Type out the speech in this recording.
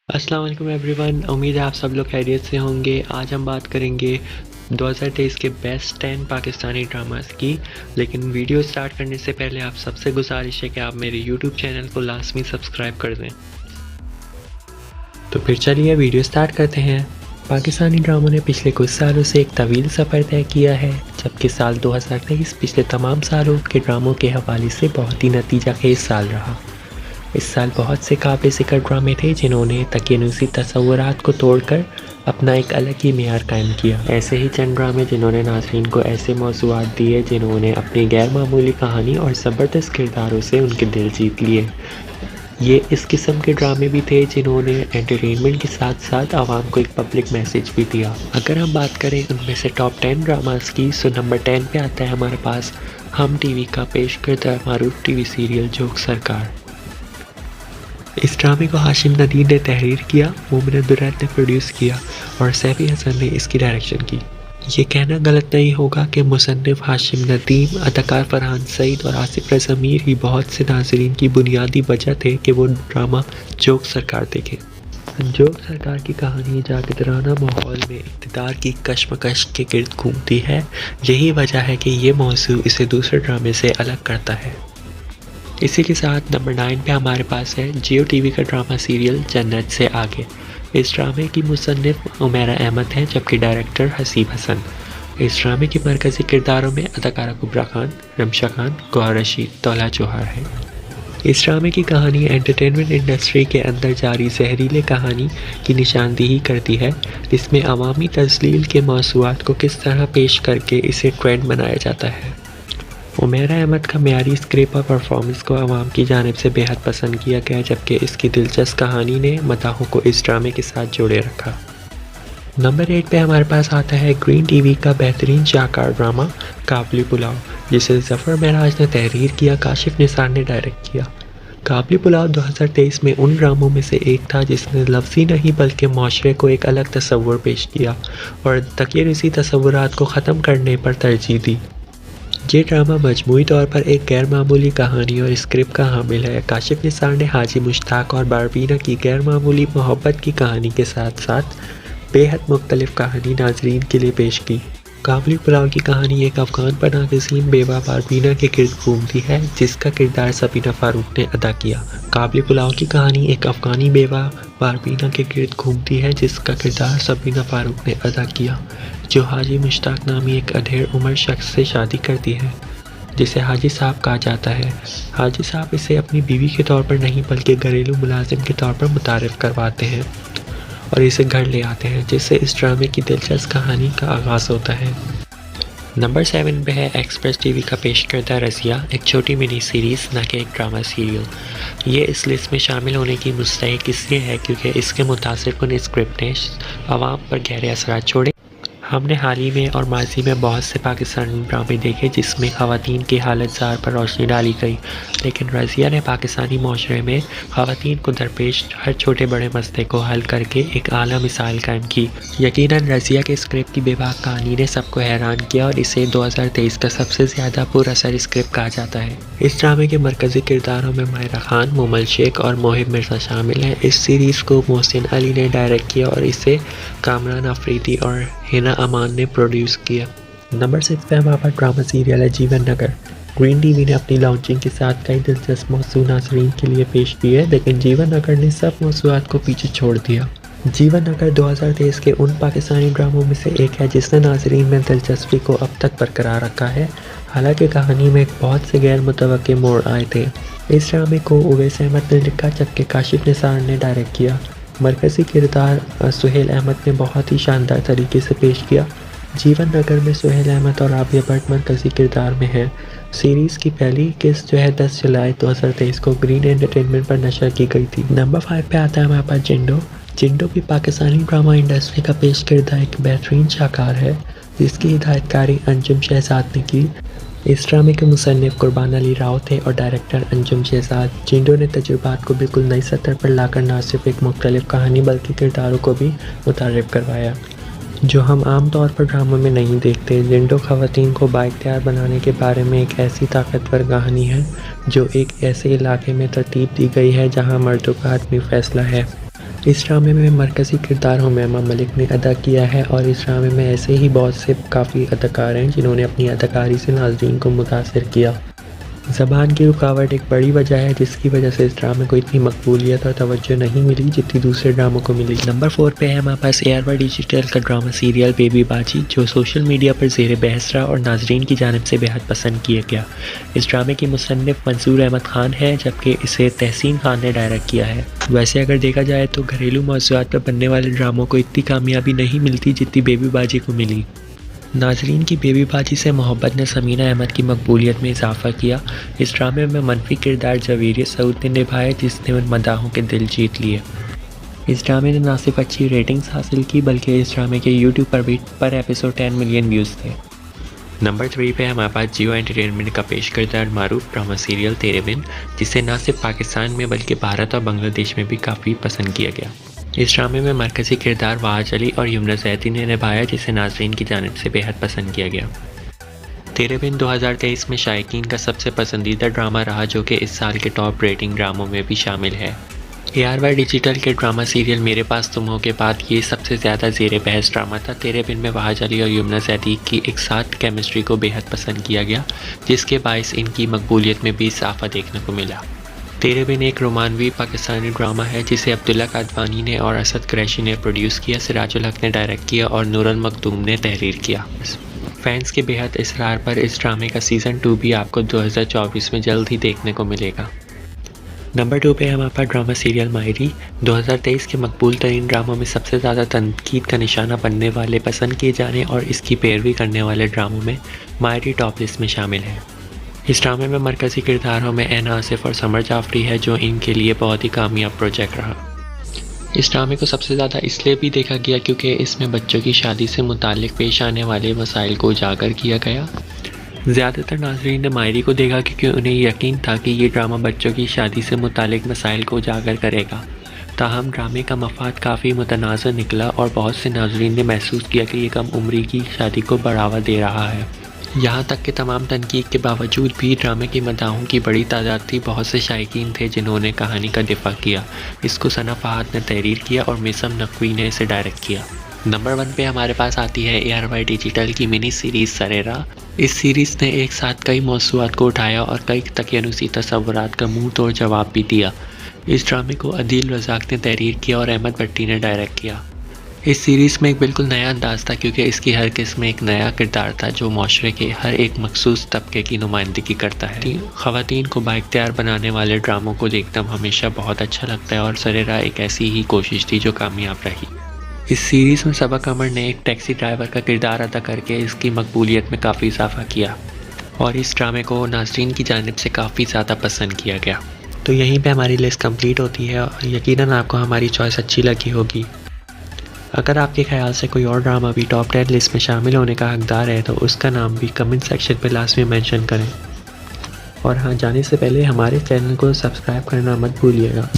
अस्सलाम वालेकुम एवरीवन। उम्मीद है आप सब लोग खैरियत से होंगे। आज हम बात करेंगे 2023 के बेस्ट 10 पाकिस्तानी ड्रामास की। लेकिन वीडियो स्टार्ट करने से पहले आप सबसे गुजारिश है कि आप मेरे यूट्यूब चैनल को लाजमी सब्सक्राइब कर दें। तो फिर चलिए वीडियो स्टार्ट करते हैं। पाकिस्तानी ड्रामों ने पिछले कुछ सालों से एक तवील सफ़र तय किया है, जबकि साल 2023 पिछले तमाम सालों के ड्रामों के हवाले से बहुत ही नतीजा खेज साल रहा। इस साल बहुत से काबिल ज़िक्र ड्रामे थे जिन्होंने तकीनुसी तसव्वुरात को तोड़कर अपना एक अलग ही मेयार कायम किया। ऐसे ही चंद ड्रामे जिन्होंने नाज़रीन को ऐसे मौज़ूआत दिए जिन्होंने अपनी गैर मामूली कहानी और ज़बरदस्त किरदारों से उनके दिल जीत लिए। ये इस किस्म के ड्रामे भी थे जिन्होंने एंटरटेनमेंट के साथ साथ आवाम को एक पब्लिक मैसेज भी दिया। अगर हम बात करें उनमें से टॉप 10 ड्रामास की, तो नंबर 10 पे आता है हमारे पास हम टीवी का पेश करता मारूफ टीवी सीरियल जोक सरकार। इस ड्रामे को हाशिम नदीम ने तहरीर किया, मोमिन दुरैत ने प्रोड्यूस किया और सैफी हसन ने इसकी डायरेक्शन की। ये कहना गलत नहीं होगा कि मुसन्निफ हाशिम नदीम, अदाकार फरहान सईद और आसिफ रज़ा मीर ही बहुत से नाज़रीन की बुनियादी वजह थे कि वो ड्रामा जोक सरकार देखें। जोक सरकार की कहानी जागतराना माहौल में इक़्तिदार की कशमकश के गिर्द घूमती है। यही वजह है कि ये मौजू इसे दूसरे ड्रामे से अलग करता है। इसी के साथ नंबर 9 पे हमारे पास है जियो टीवी का ड्रामा सीरियल जन्नत से आगे। इस ड्रामे की मुसन्निफ उमैरा अहमद हैं, जबकि डायरेक्टर हसीब हसन। इस ड्रामे के मरकज़ी किरदारों में अदाकारा कुबरा खान, रमशा खान, गौहर रशीद, तौला जोहर है। इस ड्रामे की कहानी एंटरटेनमेंट इंडस्ट्री के अंदर जारी जहरीले कहानी की निशानदेही करती है, जिसमें अवामी तज़लील के मौज़ूआत को किस तरह पेश करके इसे ट्रेंड बनाया जाता है। उमैरा अहमद का मेयारी स्क्रिप्ट और परफॉर्मेंस को आवाम की जानिब से बेहद पसंद किया गया, जबकि इसकी दिलचस्प कहानी ने मदाहों को इस ड्रामे के साथ जोड़े रखा। नंबर 8 पे हमारे पास आता है ग्रीन टीवी का बेहतरीन शाहकार ड्रामा काबुली पुलाव, जिसे ज़फ़र महराज ने तहरीर किया, काशिफ निसार ने डायरेक्ट किया। काबुली पुलाव 2023 में उन ड्रामों में से एक था जिसने लफ्ज़ी नहीं बल्कि माशरे को एक अलग तसव्वुर पेश किया और तकीनुसी तसव्वुरात को ख़त्म करने पर तरजीह दी। ये ड्रामा मजमूई तौर पर एक गैर मामूली कहानी और स्क्रिप्ट का हामिल है। काशिफ निसार ने हाजी मुश्ताक और बारबीना की गैर मामूली मोहब्बत की कहानी के साथ साथ बेहद मुख्तलिफ कहानी नाजरीन के लिए पेश की। काबुली पुलाव की कहानी एक अफ़गान पनाहगज़ीन बेवा बारबीना के गिर्द घूमती है, जिसका किरदार सबीना फ़ारूक ने अदा किया। काबुली पुलाव की कहानी एक अफ़गानी बेवा बारबीना के गिर्द घूमती है, जिसका किरदार सबीना फ़ारूक ने अदा किया, जो हाजी मुश्ताक नामी एक अधेड़ उम्र शख्स से शादी करती है, जिसे हाजी साहब कहा जाता है। हाजी साहब इसे अपनी बीवी के तौर पर नहीं बल्कि घरेलू मुलाजिम के तौर पर मुतारिफ़ करवाते हैं और इसे घर ले आते हैं, जिससे इस ड्रामे की दिलचस्प कहानी का आगाज़ होता है। नंबर 7 पे है एक्सप्रेस टीवी का पेश करता रज़िया, एक छोटी मिनी सीरीज़ न कि एक ड्रामा सीरियल। ये इस लिस्ट में शामिल होने की मुस्तहिक इसलिए है क्योंकि इसके मुतासिरकुन स्क्रिप्ट ने आवाम पर गहरे असरात छोड़े। हमने हाल ही में और माजी में बहुत से पाकिस्तानी ड्रामे देखे जिसमें ख़वातीन की हालत ज़ार पर रोशनी डाली गई, लेकिन रज़िया ने पाकिस्तानी माशरे में ख़वातीन को दरपेश हर छोटे बड़े मसले को हल करके एक आला मिसाल कायम की। यकीनन रज़िया के स्क्रिप्ट की बेबाक कहानी ने सबको हैरान किया और इसे 2023 का सबसे ज़्यादा पुरअसर स्क्रिप्ट कहा जाता है। इस ड्रामे के मरकज़ी किरदारों में माहिरा खान, मोमल शेख और मोहिब मिर्ज़ा शामिल हैं। इस सीरीज़ को मोहसिन अली ने डायरेक्ट किया और इसे कामरान अफरीदी और हिना अमान ने प्रोड्यूस किया। नंबर 6 पे हमारा ड्रामा सीरियल है जीवन नगर। ग्रीन टीवी ने अपनी लॉन्चिंग के साथ कई दिलचस्प मौज़ू नाज़रीन के लिए पेश किए, लेकिन जीवन नगर ने सब मौज़ूआत को पीछे छोड़ दिया। जीवन नगर 2023 के उन पाकिस्तानी ड्रामों में से एक है जिसने नाज़रीन में दिलचस्पी को अब तक बरकरार रखा है, हालांकि कहानी में बहुत से गैर मुतवक्के मोड़ आए थे। इस ड्रामे को उवैस अहमद ने लिखा, जबकि काशिफ निसार ने डायरेक्ट किया। मरकज़ी किरदार सुहेल अहमद ने बहुत ही शानदार तरीके से पेश किया। जीवन नगर में सुहेल अहमद और आबिया भट्ट मरकज़ी किरदार में हैं। सीरीज़ की पहली किस्त जो है 10 जुलाई 2023 को ग्रीन एंटरटेनमेंट पर नशर की गई थी। नंबर 5 पे आता है हमारे पास जिंडो। जिंडो भी पाकिस्तानी ड्रामा इंडस्ट्री का पेश करदा एक बेहतरीन शाहकार है, जिसकी हिदायतकारी अंजुम शहजाद ने की। इस ड्रामे के मुसन्निफ कुर्बान अली राव थे और डायरेक्टर अंजुम शहजाद। जिंडो ने तजुर्बात को बिल्कुल नई सतह पर लाकर न सिर्फ एक मुख्तलिफ कहानी बल्कि किरदारों को भी मुतारिफ करवाया, जो हम आम तौर पर ड्रामों में नहीं देखते। जिंडो ख़वातीन को बाइख्तियार बनाने के बारे में एक ऐसी ताकतवर कहानी है जो एक ऐसे इलाके में तरतीब दी गई है जहाँ मर्दों का आदमी फ़ैसला है। इस ड्रामे में मरकज़ी किरदार हुमैमा मलिक ने अदा किया है और इस ड्रामे में ऐसे ही बहुत से काफ़ी अदाकार हैं जिन्होंने अपनी अदाकारी से नाज़रीन को मुतासिर किया। ज़बान की रुकावट एक बड़ी वजह है जिसकी वजह से इस ड्रामे को इतनी मकबूलियत और तवज्जो नहीं मिली जितनी दूसरे ड्रामों को मिली। नंबर 4 पे है हमारे पास ARY डिजिटल का ड्रामा सीरियल बेबी बाजी, जो सोशल मीडिया पर ज़ेर बहस रहा और नाजरीन की जानिब से बेहद पसंद किया गया। इस ड्रामे की मुसन्निफ़ मंसूर अहमद ख़ान है जबकि इसे तहसीन ख़ान ने डायरेक्ट किया है। वैसे अगर देखा जाए तो घरेलू मौज़ूआत पर बनने वाले ड्रामों को इतनी कामयाबी नहीं मिलती जितनी बेबी बाजी को मिली। नाजरीन की बेबी बाजी से मोहब्बत ने समीना अहमद की मकबूलियत में इजाफा किया। इस ड्रामे में मनफी किरदार जवेरिया सऊद ने निभाया जिसने उन मदाहों के दिल जीत लिए। इस ड्रामे ने न सिर्फ अच्छी रेटिंग्स हासिल की बल्कि इस ड्रामे के यूट्यूब पर भी पर एपिसोड 10 मिलियन व्यूज़ थे। नंबर 3 पे हमारे पास जियो एंटरटेनमेंट का पेश करदार मारूफ ड्रामा सीरियल तेरे बिन, जिसे न सिर्फ पाकिस्तान में बल्कि भारत और बांग्लादेश में भी काफ़ी पसंद किया गया। इस ड्रामे में मरकज़ी किरदार वाज अली और यमुना ज़ैदी ने निभाया जिसे नाज़रीन की जानिब से बेहद पसंद किया गया। तेरे बिन 2023 में शायकीन का सबसे पसंदीदा ड्रामा रहा जो कि इस साल के टॉप रेटिंग ड्रामों में भी शामिल है। ARY डिजिटल के ड्रामा सीरियल मेरे पास तुम हो के बाद ये सबसे ज़्यादा ज़ेर बहस ड्रामा था। तेरे बिन में वाज अली और यमुना ज़ैदी की एक साथ केमिस्ट्री को बेहद पसंद किया गया जिसके बायस इनकी मकबूलियत में भी इजाफा देखने को मिला। तेरे बिन एक रोमानवी पाकिस्तानी ड्रामा है जिसे अब्दुल्ला कादवानी ने और असद कुरैशी ने प्रोड्यूस किया, सिराजुल हक ने डायरेक्ट किया और नूरुल मखदूम ने तहरीर किया। फैंस के बेहद इसरार पर इस ड्रामे का सीज़न 2 भी आपको 2024 में जल्द ही देखने को मिलेगा। नंबर 2 पे हमारे पास ड्रामा सीरियल मायरी, 2023 के मकबूल तरीन ड्रामों में सबसे ज़्यादा तनकीद का निशाना बनने वाले, पसंद किए जाने और इसकी पैरवी करने वाले ड्रामों में मायरी टॉप लिस्ट में शामिल है। इस ड्रामे में मरकज़ी किरदारों में ऐन आसिफ और समर जाफरी है जो इनके लिए बहुत ही कामयाब प्रोजेक्ट रहा। इस ड्रामे को सबसे ज़्यादा इसलिए भी देखा गया क्योंकि इसमें बच्चों की शादी से मुताल्लिक पेश आने वाले मसाइल को उजागर किया गया। ज़्यादातर नाज़रीन ने मायरी को देखा क्योंकि उन्हें यकीन था कि ये ड्रामा बच्चों की शादी से मुताल्लिक मसाइल को उजागर करेगा। ताहम ड्रामे का मफाद काफ़ी मुतनाज़ निकला और बहुत से नाज़रीन ने महसूस किया कि ये कम उम्री की शादी को बढ़ावा दे रहा है। यहाँ तक कि तमाम तनकीद के बावजूद भी ड्रामे की मदाहों की बड़ी तादाद थी। बहुत से शायकीन थे जिन्होंने कहानी का दिफा किया। इसको सना फहाद ने तहरीर किया और मिसम नकवी ने इसे डायरेक्ट किया। नंबर 1 पे हमारे पास आती है ARY डिजिटल की मिनी सीरीज़ सरेरा। इस सीरीज़ ने एक साथ कई मौज़ूआत को उठाया और कई तकियानुसी तसव्वुरात का मुँह तोड़ जवाब भी दिया। इस ड्रामे को अदील रज़ाक ने तहरीर किया और अहमद भट्टी ने डायरेक्ट किया। इस सीरीज़ में एक बिल्कुल नया अंदाज़ था क्योंकि इसकी हर किस्म में एक नया किरदार था जो माशरे के हर एक मखसूस तबके की नुमाइंदगी करता है। ख़वातीन को बाइख्तियार बनाने वाले ड्रामों को देखना हमेशा बहुत अच्छा लगता है और सरेरा एक ऐसी ही कोशिश थी जो कामयाब रही। इस सीरीज़ में सबा कमर ने एक टैक्सी ड्राइवर का किरदार अदा करके इसकी मकबूलियत में काफ़ी इजाफा किया और इस ड्रामे को नाज़रीन की जानिब से काफ़ी ज़्यादा पसंद किया गया। तो यहीं पे हमारी लिस्ट कंप्लीट होती है और यकीनन आपको हमारी चॉइस अच्छी लगी होगी। अगर आपके ख्याल से कोई और ड्रामा भी टॉप 10 लिस्ट में शामिल होने का हकदार है तो उसका नाम भी कमेंट सेक्शन पर लास्ट में मेंशन करें। और हाँ, जाने से पहले हमारे चैनल को सब्सक्राइब करना मत भूलिएगा।